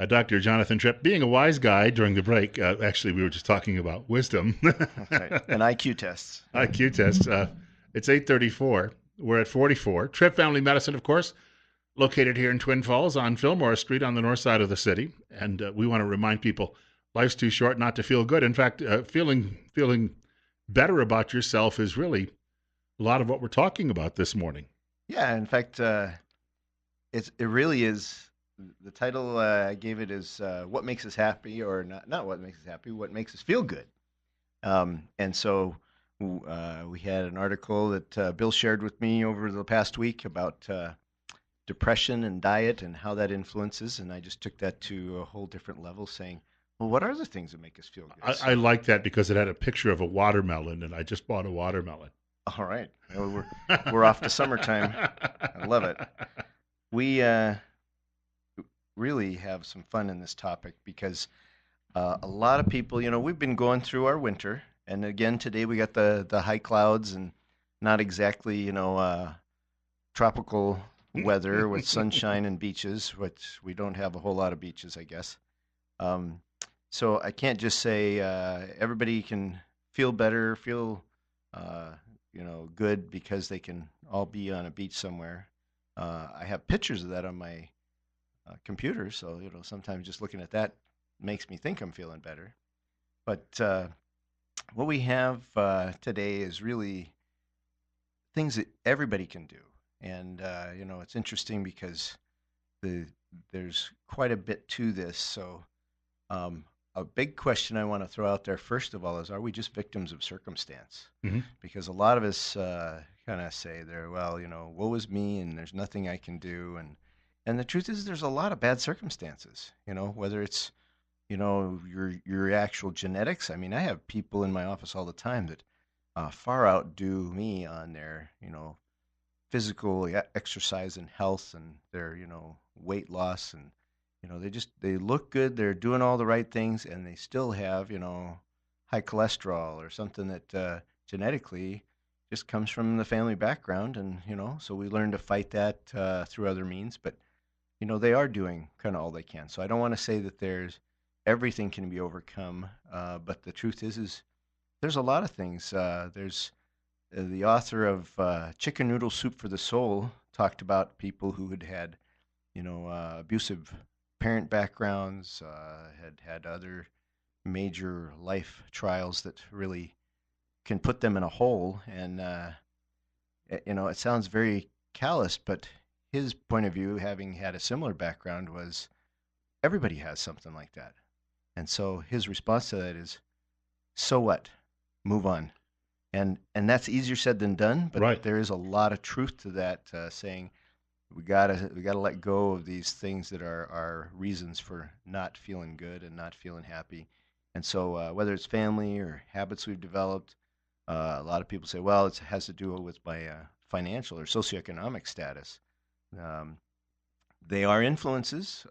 Dr. Jonathan Tripp, being a wise guy during the break. Actually, we were just talking about wisdom. That's right. And IQ tests. Yeah. IQ tests. It's 8:34. We're at 44. Tripp Family Medicine, of course, located here in Twin Falls on Fillmore Street on the north side of the city. And we want to remind people life's too short not to feel good. In fact, feeling better about yourself is really a lot of what we're talking about this morning. Yeah. In fact, it really is. The title I gave it is "What Makes Us Happy," or not what makes us happy, what makes us feel good. And so we had an article that Bill shared with me over the past week about depression and diet and how that influences. And I just took that to a whole different level, saying, well, what are the things that make us feel good? I So, like that because it had a picture of a watermelon, and I just bought a watermelon. all right, well, we're off to summertime. I love it. We really have some fun in this topic because a lot of people, we've been going through our winter, and again today we got the high clouds and not exactly, tropical weather with sunshine and beaches, which we don't have a whole lot of beaches, I guess. Um, so I can't just say everybody can feel better, feel good because they can all be on a beach somewhere. I have pictures of that on my computer, so sometimes just looking at that makes me think I'm feeling better. But what we have today is really things that everybody can do, and it's interesting because the there's quite a bit to this. So a big question I want to throw out there first of all is: are we just victims of circumstance? Hmm. Because a lot of us kind of say there, well, woe is me, and there's nothing I can do, and the truth is, there's a lot of bad circumstances. Whether it's your actual genetics. I mean, I have people in my office all the time that far outdo me on their physical exercise and health and their weight loss, and they look good, they're doing all the right things, and they still have high cholesterol or something that genetically just comes from the family background, and so we learn to fight that through other means, but they are doing kind of all they can. So I don't want to say that there's everything can be overcome, but the truth is there's a lot of things. There's the author of Chicken Noodle Soup for the Soul talked about people who had had abusive parent backgrounds, had had other major life trials that really can put them in a hole. And it sounds very callous, but his point of view, having had a similar background, was everybody has something like that. And so his response to that is, so what? Move on. And that's easier said than done, but Right. there is a lot of truth to that, saying we gotta let go of these things that are reasons for not feeling good and not feeling happy. And so whether it's family or habits we've developed, a lot of people say, well, it has to do with my financial or socioeconomic status. Um, they are influences.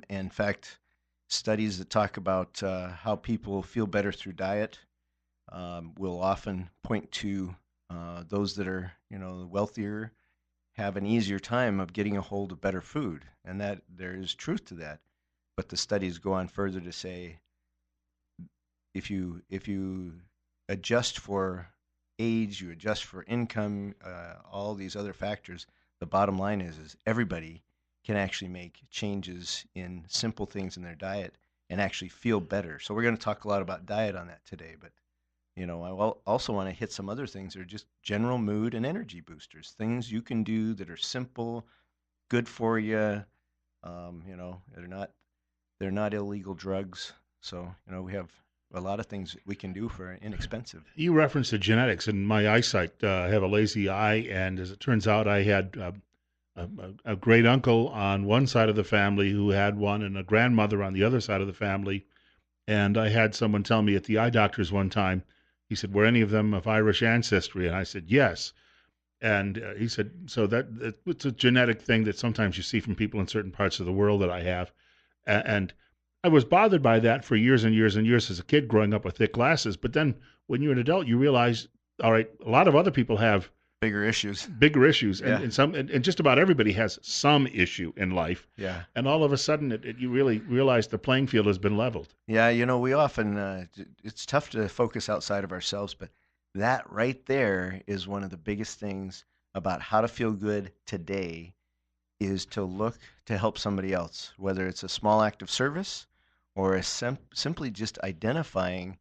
In fact, studies that talk about how people feel better through diet will often point to those that are, wealthier have an easier time of getting a hold of better food, and that there is truth to that. But the studies go on further to say if you adjust for age, you adjust for income, all these other factors, the bottom line is everybody can actually make changes in simple things in their diet and actually feel better. So we're going to talk a lot about diet on that today, but also want to hit some other things that are just general mood and energy boosters, things you can do that are simple, good for you. They're not illegal drugs. So we have a lot of things we can do for inexpensive. You referenced the genetics, and my eyesight. I have a lazy eye, and as it turns out, I had a great uncle on one side of the family who had one, and a grandmother on the other side of the family. And I had someone tell me at the eye doctor's one time, he said, "Were any of them of Irish ancestry?" And I said, "Yes." And he said, "So that it's a genetic thing that sometimes you see from people in certain parts of the world that I have." And I was bothered by that for years and years and years as a kid growing up with thick glasses. But then when you're an adult, you realize, all right, a lot of other people have Bigger issues. bigger issues, Yeah. and just about everybody has some issue in life, Yeah. and all of a sudden, you really realize the playing field has been leveled. Yeah, we often it's tough to focus outside of ourselves, but that right there is one of the biggest things about how to feel good today is to look to help somebody else, whether it's a small act of service or simply just identifying,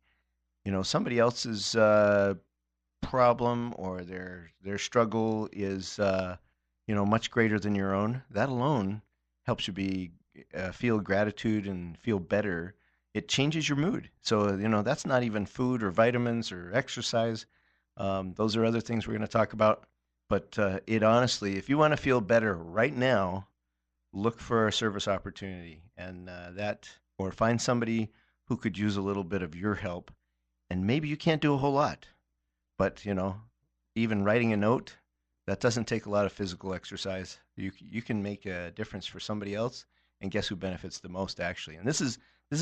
somebody else's problem or their struggle is much greater than your own. That alone helps you be feel gratitude and feel better. It changes your mood. So that's not even food or vitamins or exercise. Those are other things we're going to talk about. But it honestly, if you want to feel better right now, look for a service opportunity and or find somebody who could use a little bit of your help. And maybe you can't do a whole lot, but even writing a note, that doesn't take a lot of physical exercise. You can make a difference for somebody else, and guess who benefits the most actually? And this is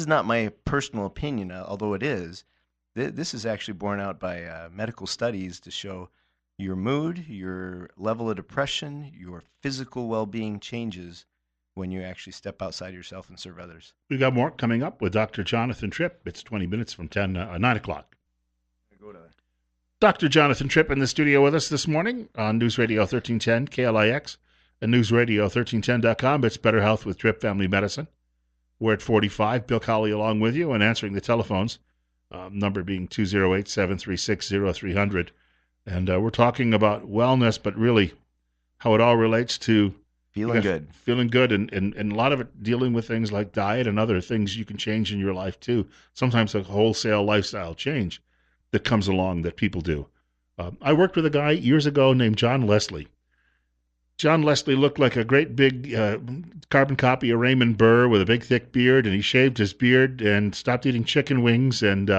not my personal opinion, although it is. This is actually borne out by medical studies to show your mood, your level of depression, your physical well-being changes when you actually step outside yourself and serve others. We got more coming up with Dr. Jonathan Tripp. It's 20 minutes from 9 o'clock. Go to Dr. Jonathan Tripp in the studio with us this morning on News Radio 1310 KLIX and newsradio1310.com. It's Better Health with Tripp Family Medicine. We're at 45. Bill Colley along with you and answering the telephones, number being 208-736-0300. And we're talking about wellness, but really how it all relates to feeling good. Feeling good, and a lot of it dealing with things like diet and other things you can change in your life too. Sometimes a wholesale lifestyle change that comes along that people do. I worked with a guy years ago named John Leslie. John Leslie looked like a great big carbon copy of Raymond Burr with a big thick beard, and he shaved his beard and stopped eating chicken wings and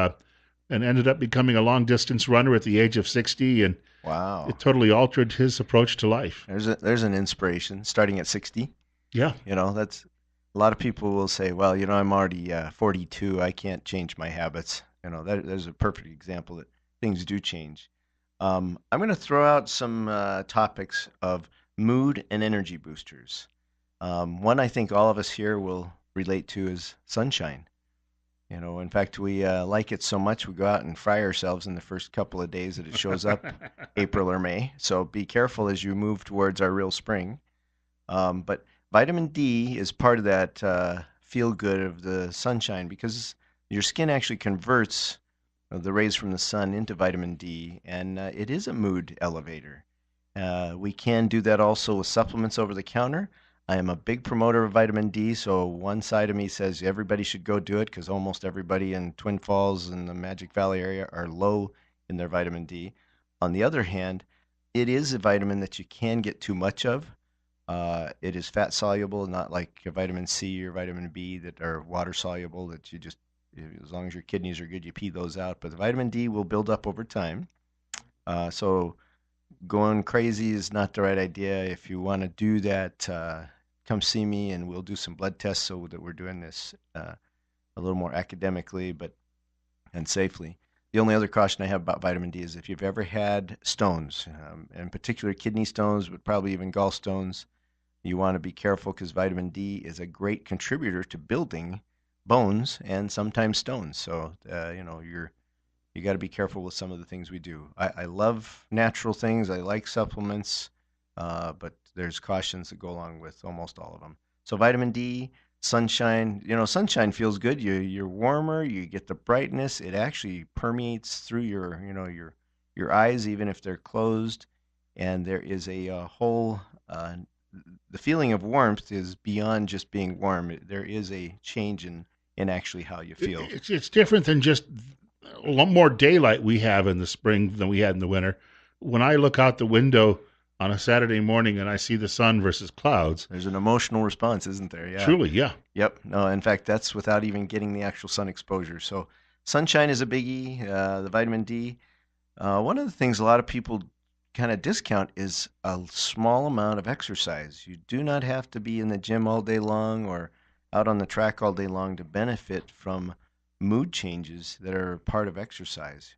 ended up becoming a long distance runner at the age of 60, and Wow. it totally altered his approach to life. There's an inspiration starting at 60. Yeah. That's a lot of people will say, well, I'm already 42. I can't change my habits. There's a perfect example that things do change. I'm going to throw out some topics of mood and energy boosters. One I think all of us here will relate to is sunshine. In fact, we like it so much we go out and fry ourselves in the first couple of days that it shows up, April or May. So be careful as you move towards our real spring. But vitamin D is part of that feel good of the sunshine because your skin actually converts the rays from the sun into vitamin D, and it is a mood elevator. We can do that also with supplements over the counter. I am a big promoter of vitamin D, so one side of me says everybody should go do it because almost everybody in Twin Falls and the Magic Valley area are low in their vitamin D. On the other hand, it is a vitamin that you can get too much of. It is fat soluble, not like your vitamin C or vitamin B that are water soluble that you just, as long as your kidneys are good, you pee those out. But the vitamin D will build up over time. So going crazy is not the right idea. If you want to do that, come see me and we'll do some blood tests so that we're doing this a little more academically and safely. The only other caution I have about vitamin D is if you've ever had stones, in particular kidney stones, but probably even gallstones, you want to be careful because vitamin D is a great contributor to building bones and sometimes stones. So, you got to be careful with some of the things we do. I love natural things. I like supplements, but there's cautions that go along with almost all of them. So vitamin D, sunshine. Sunshine feels good. You're warmer. You get the brightness. It actually permeates through your eyes, even if they're closed. And there is a whole. The feeling of warmth is beyond just being warm. There is a change in actually how you feel. It's different than just a lot more daylight we have in the spring than we had in the winter. When I look out the window on a Saturday morning and I see the sun versus clouds, there's an emotional response, isn't there? Yeah. Truly, yeah. Yep. No, in fact, that's without even getting the actual sun exposure. So sunshine is a biggie. The vitamin D. One of the things a lot of people kind of discount is a small amount of exercise. You do not have to be in the gym all day long or out on the track all day long to benefit from mood changes that are part of exercise.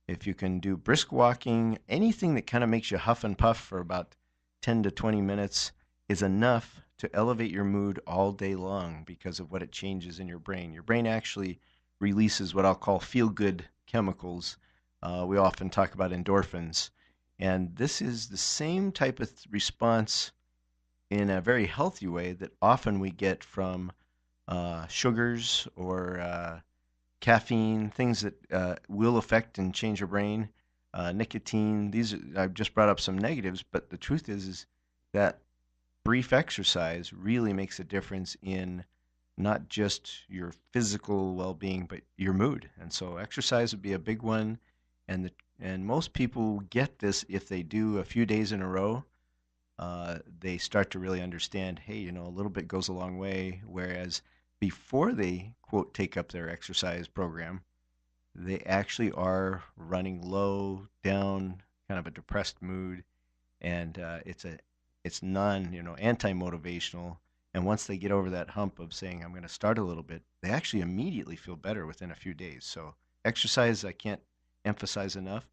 If you can do brisk walking, anything that kind of makes you huff and puff for about 10 to 20 minutes is enough to elevate your mood all day long because of what it changes in your brain. Your brain actually releases what I'll call feel good chemicals. We often talk about endorphins. And this is the same type of response in a very healthy way that often we get from sugars or caffeine, things that will affect and change your brain, nicotine. I've just brought up some negatives, but the truth is that brief exercise really makes a difference in not just your physical well-being, but your mood. And so exercise would be a big one, and most people get this if they do a few days in a row. They start to really understand, hey, a little bit goes a long way. Whereas before they quote take up their exercise program, they actually are running low, down, kind of a depressed mood, and it's non anti motivational. And once they get over that hump of saying I'm going to start a little bit, they actually immediately feel better within a few days. So exercise, I can't emphasize enough,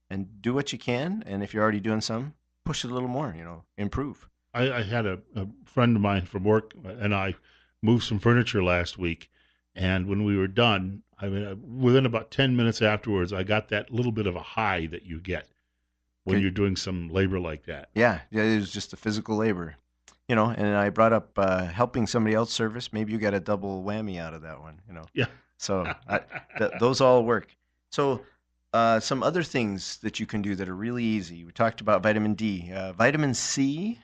and do what you can. And if you're already doing some, push it a little more. Improve. I had a friend of mine from work and I moved some furniture last week, and when we were done, I mean, within about 10 minutes afterwards, I got that little bit of a high that you get when Okay. you're doing some labor like that. Yeah, yeah, it was just the physical labor. And I brought up helping somebody else service. Maybe you got a double whammy out of that one. Yeah. So those all work. So some other things that you can do that are really easy. We talked about vitamin D. Vitamin C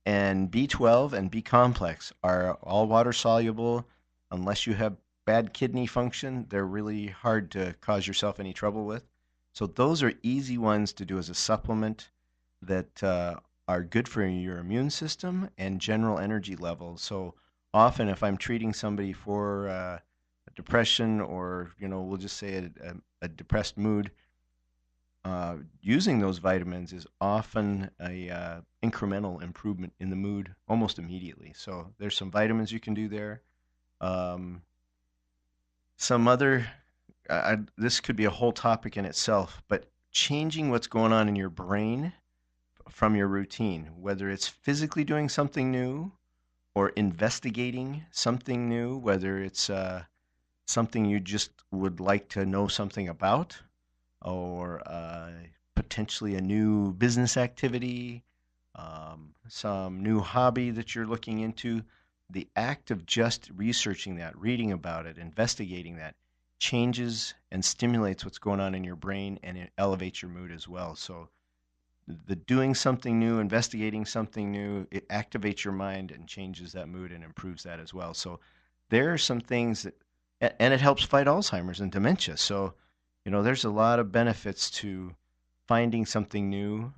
and B12 and B complex are all water soluble. Unless you have bad kidney function, they're really hard to cause yourself any trouble with. So those are easy ones to do as a supplement that are good for your immune system and general energy levels. So often, if I'm treating somebody for depression or we'll just say a depressed mood, using those vitamins is often a incremental improvement in the mood almost immediately. So there's some vitamins you can do there. Um, some other this could be a whole topic in itself, but changing what's going on in your brain from your routine, whether it's physically doing something new or investigating something new, whether it's something you just would like to know something about, or potentially a new business activity, some new hobby that you're looking into. The act of just researching that, reading about it, investigating that changes and stimulates what's going on in your brain and it elevates your mood as well. So the doing something new, investigating something new, it activates your mind and changes that mood and improves that as well. So there are some things that, and it helps fight Alzheimer's and dementia. So, there's a lot of benefits to finding something new.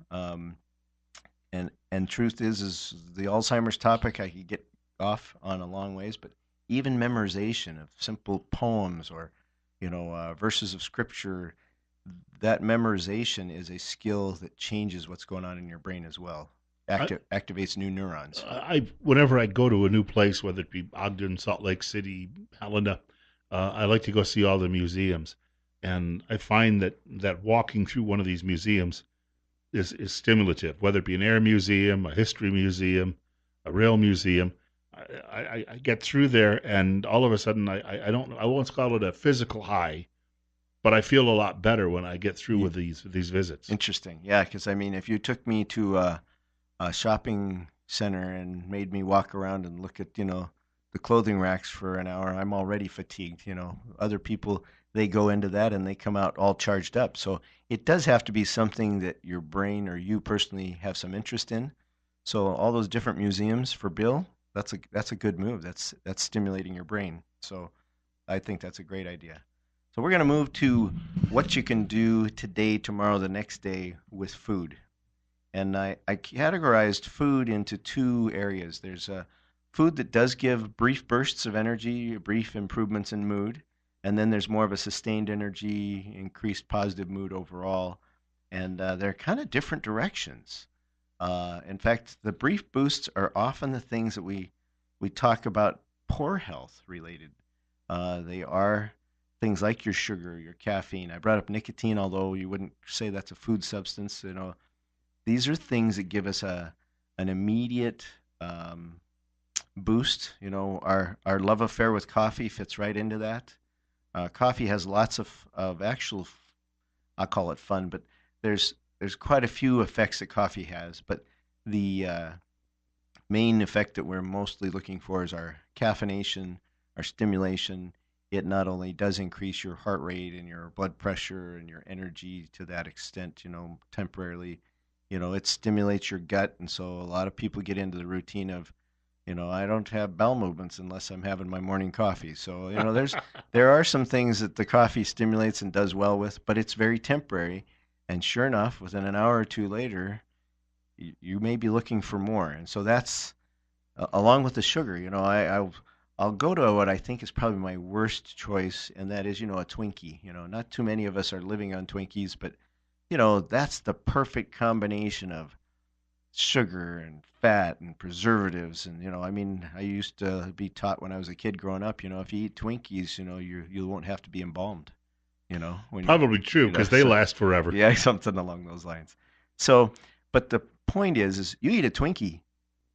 And truth is the Alzheimer's topic I could get off on a long ways, but even memorization of simple poems or, verses of scripture, that memorization is a skill that changes what's going on in your brain as well. I, Activates new neurons. whenever I go to a new place, whether it be Ogden, Salt Lake City, Helena, I like to go see all the museums, and I find that walking through one of these museums is stimulative, whether it be an air museum, a history museum, a rail museum. I get through there, and all of a sudden, I don't I won't call it a physical high, but I feel a lot better when I get through Yeah, with these visits. interesting. Yeah, because I mean, if you took me to a shopping center and made me walk around and look at the clothing racks for an hour, I'm already fatigued. Other people, they go into that and they come out all charged up. So it does have to be something that your brain or you personally have some interest in. So all those different museums for Bill, that's a good move. That's stimulating your brain. So I think that's a great idea. So we're going to move to what you can do today, tomorrow, the next day with food. And I categorized food into two areas. There's a food that does give brief bursts of energy, brief improvements in mood, and then there's more of a sustained energy, increased positive mood overall. And they're kind of different directions. In fact, the brief boosts are often the things that we talk about poor health related. They are things like your sugar, your caffeine. I brought up nicotine, although you wouldn't say that's a food substance. These are things that give us a an immediate um, boost. Our love affair with coffee fits right into that. Coffee has lots of actual, I call it fun, but there's quite a few effects that coffee has. But the main effect that we're mostly looking for is our caffeination, our stimulation. It not only does increase your heart rate and your blood pressure and your energy to that extent, temporarily, it stimulates your gut. And so a lot of people get into the routine of, I don't have bowel movements unless I'm having my morning coffee. So, there are some things that the coffee stimulates and does well with, but it's very temporary. And sure enough, within an hour or two later, you may be looking for more. And so that's along with the sugar. I'll go to what I think is probably my worst choice, and that is, a Twinkie. Not too many of us are living on Twinkies, but that's the perfect combination of sugar and fat and preservatives. And I mean, I used to be taught when I was a kid growing up, if you eat Twinkies, you won't have to be embalmed, when you Probably true because they so last forever. yeah, something along those lines. So, but the point is you eat a Twinkie,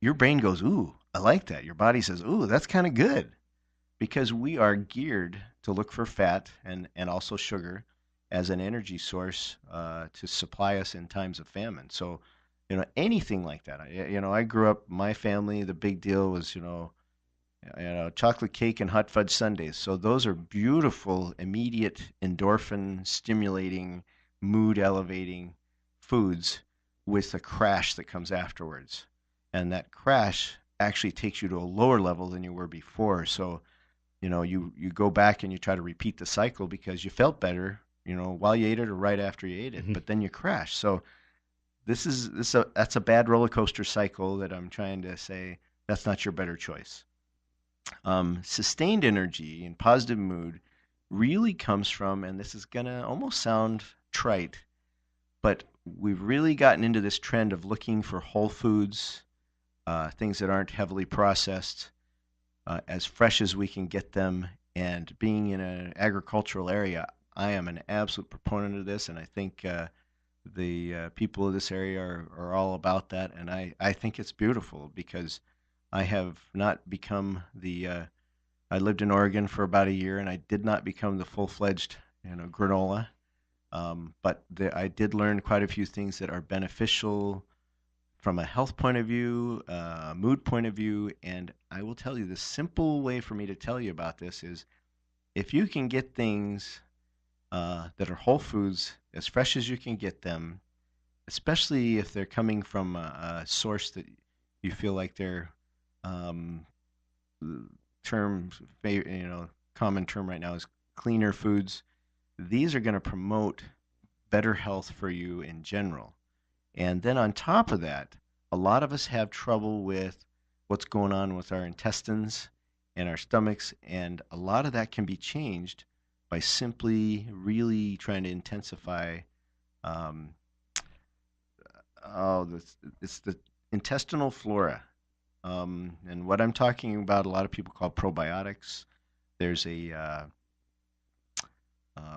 your brain goes, "Ooh, I like that." Your body says, "Ooh, that's kind of good," because we are geared to look for fat and also sugar as an energy source to supply us in times of famine. So, anything like that. I grew up. My family, the big deal was, chocolate cake and hot fudge sundaes. So those are beautiful, immediate endorphin stimulating, mood elevating foods with a crash that comes afterwards. And that crash actually takes you to a lower level than you were before. So, you go back and you try to repeat the cycle because you felt better, while you ate it or right after you ate it, Mhm. but then you crash. So that's a bad roller coaster cycle that I'm trying to say that's not your better choice. Sustained energy and positive mood really comes from, and this is going to almost sound trite, but we've really gotten into this trend of looking for whole foods, things that aren't heavily processed, as fresh as we can get them. And being in an agricultural area, I am an absolute proponent of this, and I think the people of this area are all about that. And I think it's beautiful because I have not become I lived in Oregon for about a year, and I did not become the full-fledged, granola. But I did learn quite a few things that are beneficial from a health point of view, mood point of view. And I will tell you the simple way for me to tell you about this is if you can get things that are whole foods as fresh as you can get them, especially if they're coming from a source that you feel like they're um, term, common term right now is cleaner foods. These are going to promote better health for you in general. And then on top of that, a lot of us have trouble with what's going on with our intestines and our stomachs, and a lot of that can be changed by simply really trying to intensify. Um, it's the intestinal flora. And what I'm talking about, a lot of people call probiotics. There's a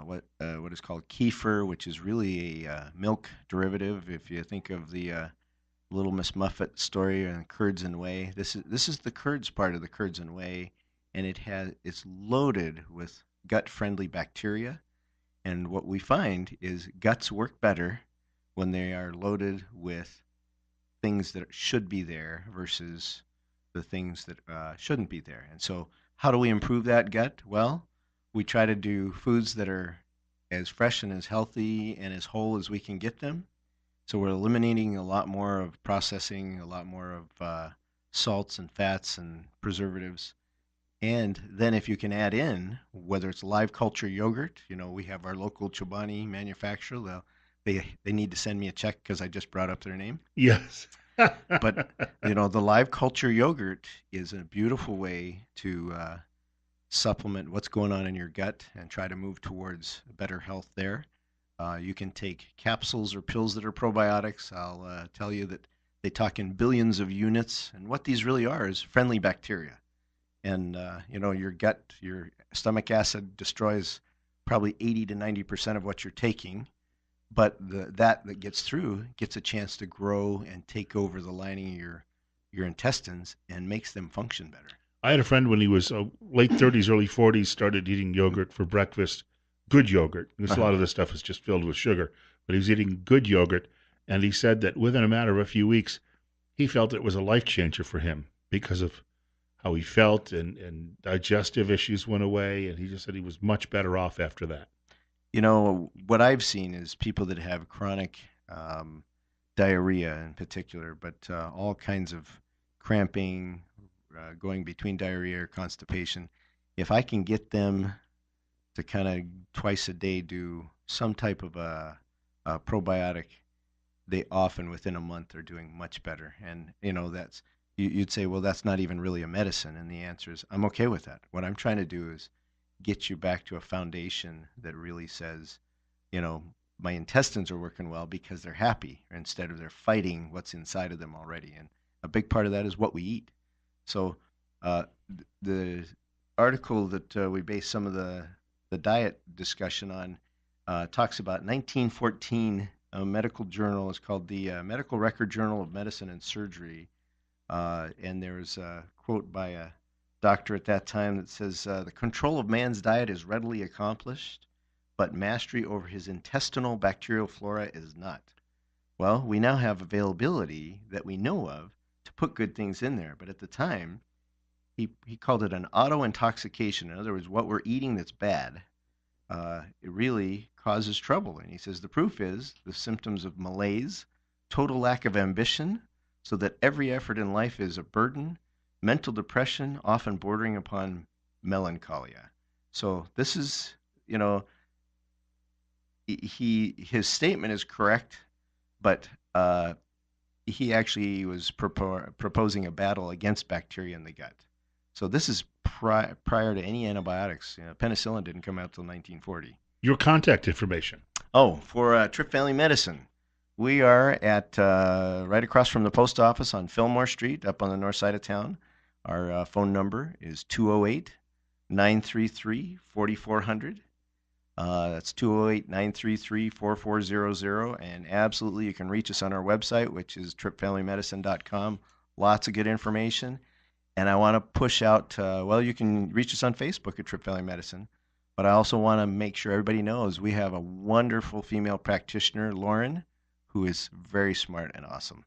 what is called kefir, which is really a milk derivative. If you think of the Little Miss Muffet story and curds and whey, this is the curds part of the curds and whey, and it's loaded with gut-friendly bacteria. And what we find is guts work better when they are loaded with things that should be there versus the things that shouldn't be there. And so, how do we improve that gut? Well, we try to do foods that are as fresh and as healthy and as whole as we can get them. So we're eliminating a lot more of processing, a lot more of salts and fats and preservatives. And then if you can add in, whether it's live culture yogurt, we have our local Chobani manufacturer. They need to send me a check because I just brought up their name. Yes. But the live culture yogurt is a beautiful way to supplement what's going on in your gut and try to move towards better health there. You can take capsules or pills that are probiotics. I'll tell you that they talk in billions of units, and what these really are is friendly bacteria. And your gut, your stomach acid destroys probably 80 to 90% of what you're taking, but that gets through gets a chance to grow and take over the lining of your intestines and makes them function better. I had a friend when he was late 30s, early 40s, started eating yogurt for breakfast, good yogurt, because a Uh-huh. lot of this stuff is just filled with sugar. But he was eating good yogurt, and he said that within a matter of a few weeks, he felt it was a life changer for him because of how he felt, and digestive issues went away, and he just said he was much better off after that. What I've seen is people that have chronic um, diarrhea in particular, but all kinds of cramping, going between diarrhea or constipation. If I can get them to kind of twice a day do some type of a probiotic, they often within a month are doing much better. And that's you'd say, well, that's not even really a medicine, and the answer is I'm okay with that. What I'm trying to do is get you back to a foundation that really says, you know, my intestines are working well because they're happy instead of they're fighting what's inside of them already. And a big part of that is what we eat. So uh, the article that we base some of the diet discussion on talks about 1914. A medical journal is called the Medical Record Journal of Medicine and Surgery, and there's a quote by a doctor at that time that says, "The control of man's diet is readily accomplished, but mastery over his intestinal bacterial flora is not." Well, we now have availability that we know of to put good things in there, but at the time, he called it an auto intoxication. In other words, what we're eating that's bad, it really causes trouble. And he says the proof is the symptoms of malaise, total lack of ambition, so that every effort in life is a burden, mental depression, often bordering upon melancholia. So this is, you know, his statement is correct, but he actually was proposing a battle against bacteria in the gut. So this is prior to any antibiotics. Penicillin didn't come out till 1940. Your contact information. Oh, for Tripp Family Medicine, we are at right across from the post office on Fillmore Street, up on the north side of town. Our phone number is 208 933 4400. That's 208 933 4400. And absolutely, you can reach us on our website, which is trippfamilymedicine.com. Lots of good information. And I want to push out, well, you can reach us on Facebook at Tripp Family Medicine. But I also want to make sure everybody knows we have a wonderful female practitioner, Lauren, who is very smart and awesome.